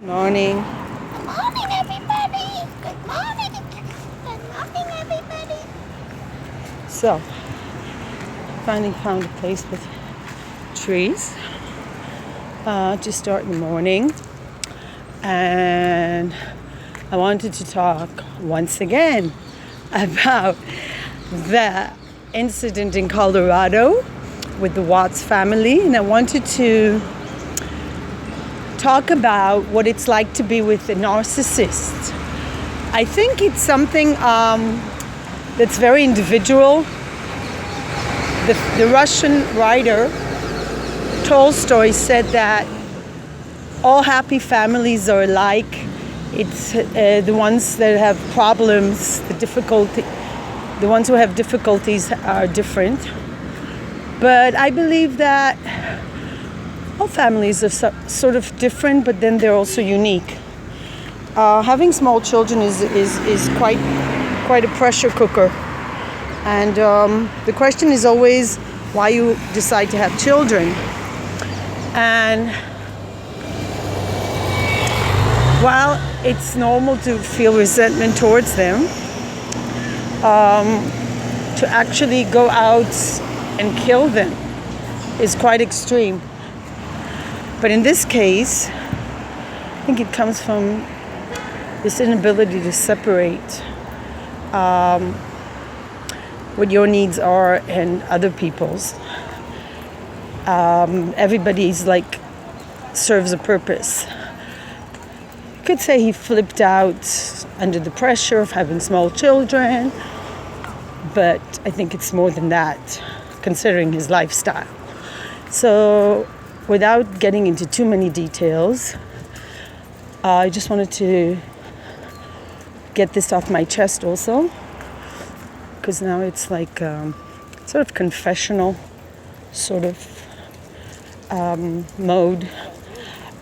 Morning. Good morning, everybody. Good morning. Good morning, everybody. So, finally found a place with trees to start the morning. And I wanted to talk once again about the incident in Colorado with the Watts family. And I wanted to talk about what it's like to be with a narcissist. I think it's something that's very individual. The Russian writer Tolstoy said that all happy families are alike. It's the ones that have problems, the ones who have difficulties are different. But I believe that all families are sort of different, but then they're also unique. Having small children is quite a pressure cooker. And the question is always why you decide to have children. And while it's normal to feel resentment towards them, to actually go out and kill them is quite extreme. But in this case, I think it comes from this inability to separate what your needs are and other people's. Everybody's serves a purpose. You could say he flipped out under the pressure of having small children, but I think it's more than that, considering his lifestyle. So, without getting into too many details, I just wanted to get this off my chest also, because now it's like sort of confessional sort of mode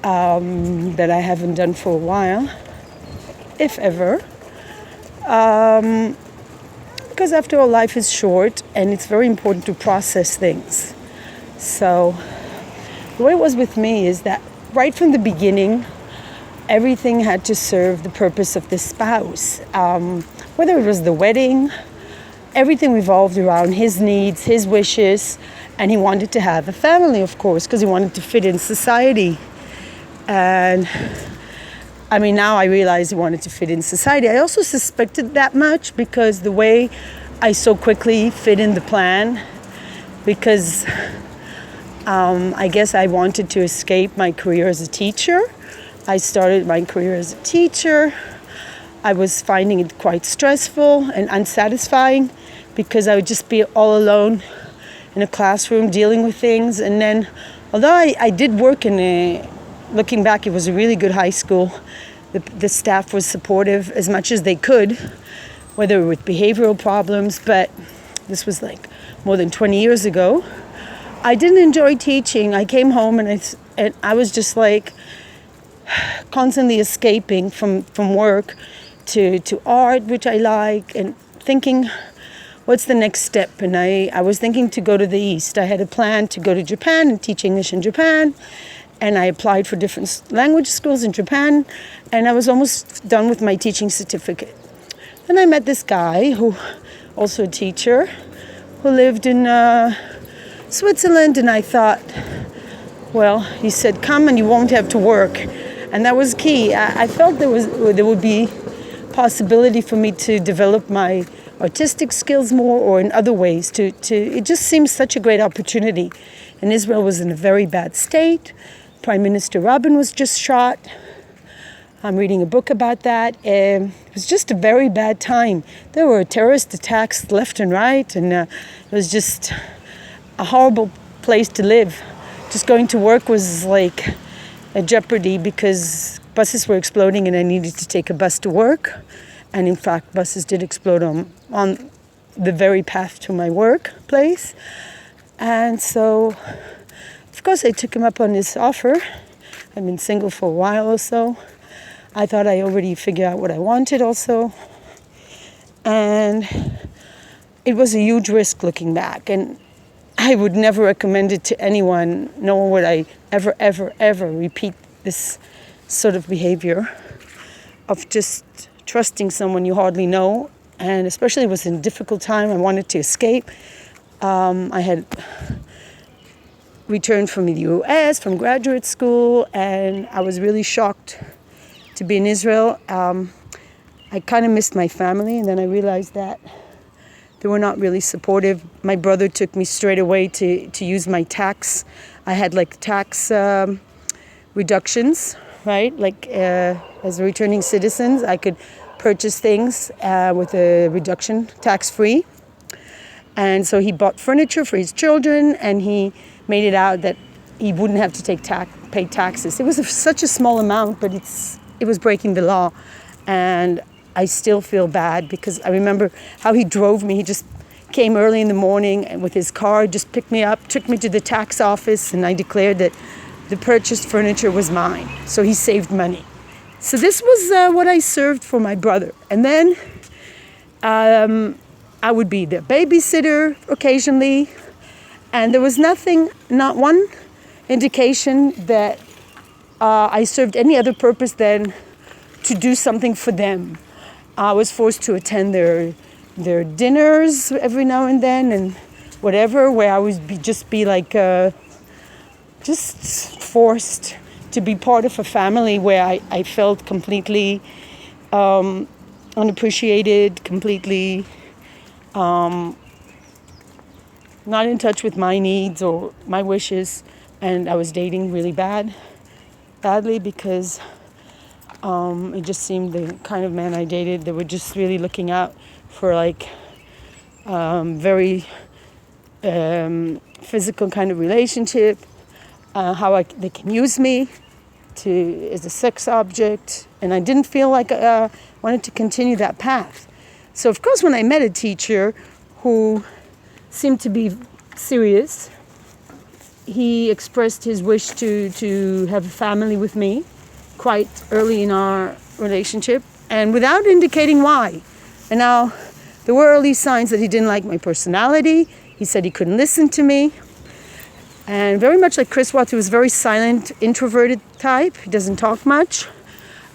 that I haven't done for a while, if ever. Because after all, life is short and it's very important to process things. So the way it was with me is that right from the beginning, everything had to serve the purpose of the spouse. Whether it was the wedding, everything revolved around his needs, his wishes, and he wanted to have a family, of course, because he wanted to fit in society. And I mean, now I realize he wanted to fit in society. I also suspected that much because the way I so quickly fit in the plan, because I guess I wanted to escape my career as a teacher. I started my career as a teacher. I was finding it quite stressful and unsatisfying because I would just be all alone in a classroom dealing with things. And then, although I did work looking back, it was a really good high school. The staff was supportive as much as they could, whether with behavioral problems, but this was more than 20 years ago. I didn't enjoy teaching. I came home and I was just constantly escaping from work to art, which I like, and thinking, what's the next step? And I was thinking to go to the East. I had a plan to go to Japan and teach English in Japan. And I applied for different language schools in Japan. And I was almost done with my teaching certificate. Then I met this guy, who also a teacher, who lived in Switzerland. And I thought, well, he said, come and you won't have to work. And that was key. I felt there would be possibility for me to develop my artistic skills more, or in other ways. It just seems such a great opportunity. And Israel was in a very bad state. Prime Minister Rabin was just shot. I'm reading a book about that. It was just a very bad time. There were terrorist attacks left and right, and it was just a horrible place to live. Just going to work was like a jeopardy because buses were exploding and I needed to take a bus to work. And in fact, buses did explode on the very path to my workplace. And so, of course, I took him up on his offer. I've been single for a while or so. I thought I already figured out what I wanted also. And it was a huge risk looking back. And I would never recommend it to anyone, nor would I ever repeat this sort of behavior of just trusting someone you hardly know. And especially it was in a difficult time. I wanted to escape. I had returned from the US, from graduate school, and I was really shocked to be in Israel. I kind of missed my family, and then I realized that they were not really supportive. My brother took me straight away to use my tax. I had like tax reductions, right? Like as a returning citizens, I could purchase things with a reduction, tax-free. And so he bought furniture for his children, and he made it out that he wouldn't have to pay taxes. It was such a small amount, but it was breaking the law. And I still feel bad because I remember how he drove me. He just came early in the morning and with his car, just picked me up, took me to the tax office, and I declared that the purchased furniture was mine. So he saved money. So this was what I served for my brother. And then I would be the babysitter occasionally. And there was not one indication that I served any other purpose than to do something for them. I was forced to attend their dinners every now and then and whatever, where I would just be like just forced to be part of a family where I felt completely unappreciated, completely not in touch with my needs or my wishes. And I was dating really badly because it just seemed the kind of man I dated, they were just really looking out for like very physical kind of relationship, how they can use me as a sex object. And I didn't feel like I wanted to continue that path. So of course when I met a teacher who seemed to be serious, he expressed his wish to have a family with me quite early in our relationship and without indicating why. And now there were early signs that he didn't like my personality. He said he couldn't listen to me. And very much like Chris Watts, he was a very silent, introverted type. He doesn't talk much.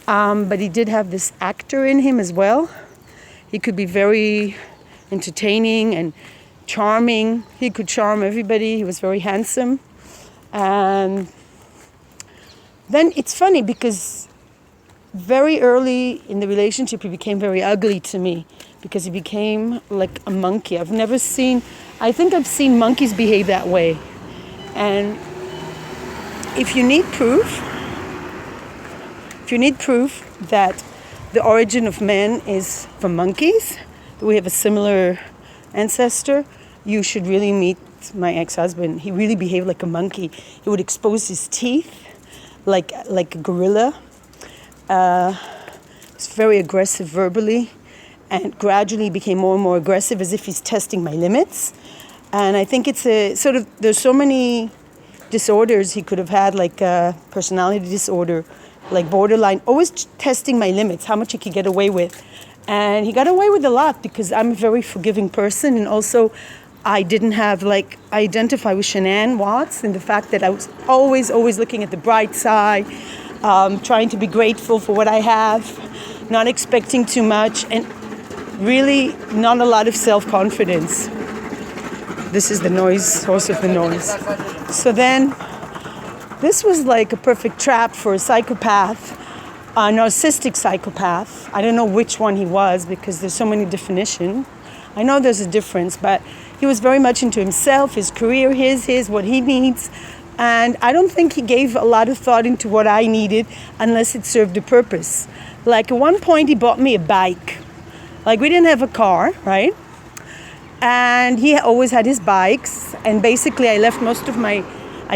But he did have this actor in him as well. He could be very entertaining and charming. He could charm everybody. He was very handsome. And then it's funny because very early in the relationship, he became very ugly to me because he became like a monkey. I think I've seen monkeys behave that way. And if you need proof that the origin of man is from monkeys, that we have a similar ancestor, you should really meet my ex-husband. He really behaved like a monkey. He would expose his teeth like a gorilla. He's very aggressive verbally and gradually became more and more aggressive as if he's testing my limits. And I think it's there's so many disorders he could have had, like personality disorder, like borderline, always testing my limits, how much he could get away with. And he got away with a lot because I'm a very forgiving person, and also I didn't have, I identify with Shanann Watts in the fact that I was always looking at the bright side, trying to be grateful for what I have, not expecting too much, and really not a lot of self-confidence. This is the source of the noise. So then, this was like a perfect trap for a psychopath, a narcissistic psychopath. I don't know which one he was because there's so many definitions. I know there's a difference, but he was very much into himself, his career, what he needs. And I don't think he gave a lot of thought into what I needed unless it served a purpose. Like at one point he bought me a bike. Like we didn't have a car, right? And he always had his bikes. And basically I left I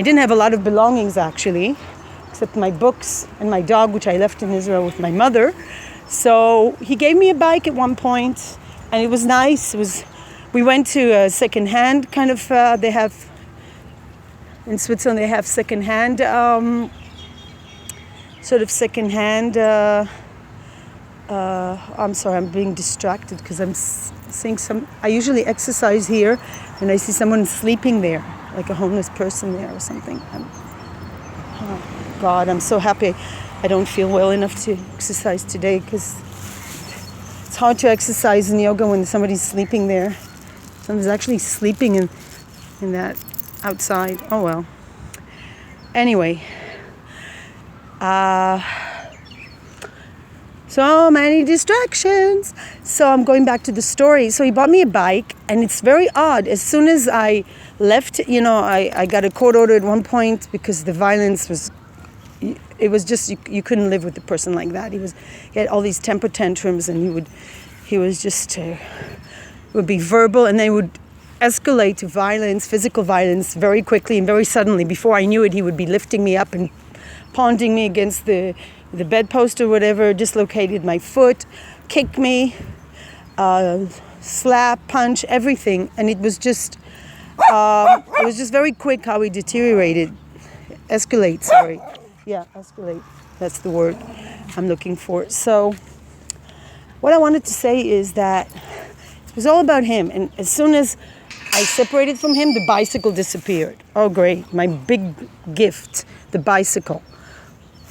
didn't have a lot of belongings actually, except my books and my dog, which I left in Israel with my mother. So he gave me a bike at one point, and it was nice. We went to a second-hand kind of, in Switzerland they have second-hand, I'm sorry, I'm being distracted because I'm seeing I usually exercise here and I see someone sleeping there, like a homeless person there or something. Oh God, I'm so happy. I don't feel well enough to exercise today because it's hard to exercise in yoga when somebody's sleeping there. Someone's actually sleeping in that outside. Oh well. Anyway. So many distractions. So I'm going back to the story. So he bought me a bike, and it's very odd. As soon as I left, I got a court order at one point because the violence was, it was just, you couldn't live with a person like that. He had all these temper tantrums, and he was just, would be verbal, and they would escalate to violence, physical violence, very quickly and very suddenly. Before I knew it, he would be lifting me up and pounding me against the bedpost or whatever, dislocated my foot, kicked me, slap, punch, everything. And it was just very quick how he deteriorated. Escalate, sorry. Yeah, escalate. That's the word I'm looking for. So what I wanted to say is that it was all about him. And as soon as I separated from him, the bicycle disappeared. Oh, great. My big gift, the bicycle.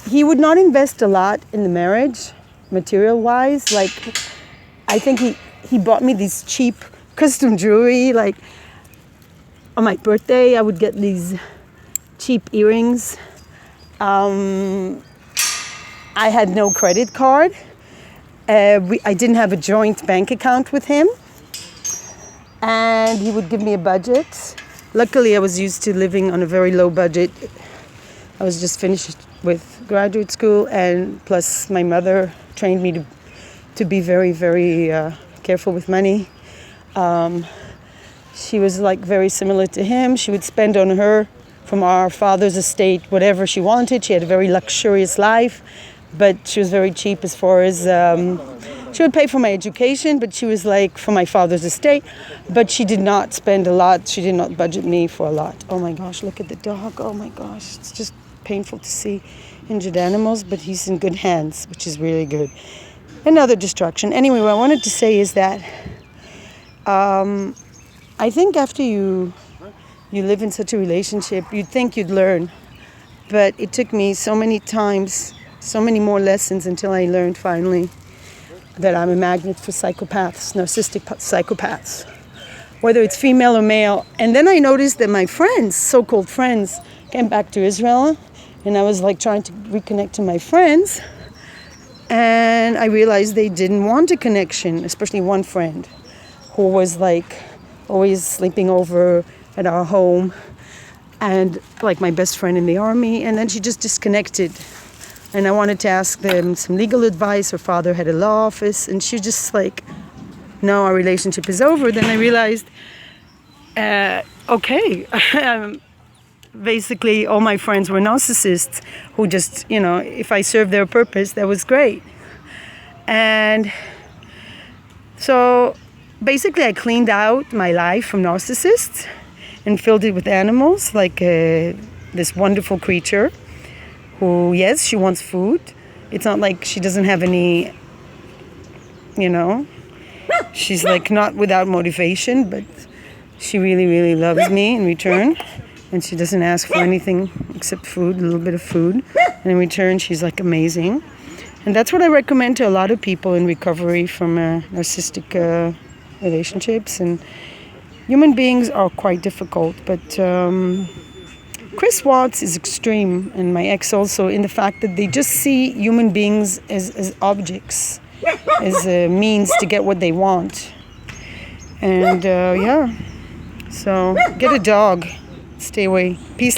He would not invest a lot in the marriage, material-wise. Like, I think he bought me these cheap custom jewelry. Like, on my birthday, I would get these cheap earrings. I had no credit card. I didn't have a joint bank account with him. And he would give me a budget. Luckily, I was used to living on a very low budget. I was just finished with graduate school, and plus my mother trained me to be very, very careful with money. She was like very similar to him. She would spend on her, from our father's estate, whatever she wanted. She had a very luxurious life, but she was very cheap as far as, she would pay for my education, but she was like from my father's estate, but she did not spend a lot. She did not budget me for a lot. Oh my gosh, look at the dog. Oh my gosh, it's just painful to see injured animals, but he's in good hands, which is really good. Another distraction. Anyway, what I wanted to say is that I think after you live in such a relationship, you'd think you'd learn, but it took me so many times, so many more lessons until I learned finally that I'm a magnet for psychopaths, narcissistic psychopaths, whether it's female or male. And then I noticed that my friends, so-called friends, came back to Israel, and I was like trying to reconnect to my friends, and I realized they didn't want a connection, especially one friend who was like always sleeping over at our home, and like my best friend in the army, and then she just disconnected. And I wanted to ask them some legal advice. Her father had a law office, and she just like, no, our relationship is over. Then I realized, okay, basically all my friends were narcissists who just, if I served their purpose, that was great. And so basically I cleaned out my life from narcissists and filled it with animals, like this wonderful creature who, yes, she wants food. It's not like she doesn't have any, she's like not without motivation, but she really, really loves me in return. And she doesn't ask for anything except food, a little bit of food. And in return, she's like amazing. And that's what I recommend to a lot of people in recovery from narcissistic relationships. And human beings are quite difficult, but Chris Watts is extreme, and my ex also, in the fact that they just see human beings as objects, as a means to get what they want. And so get a dog. Stay away. Peace.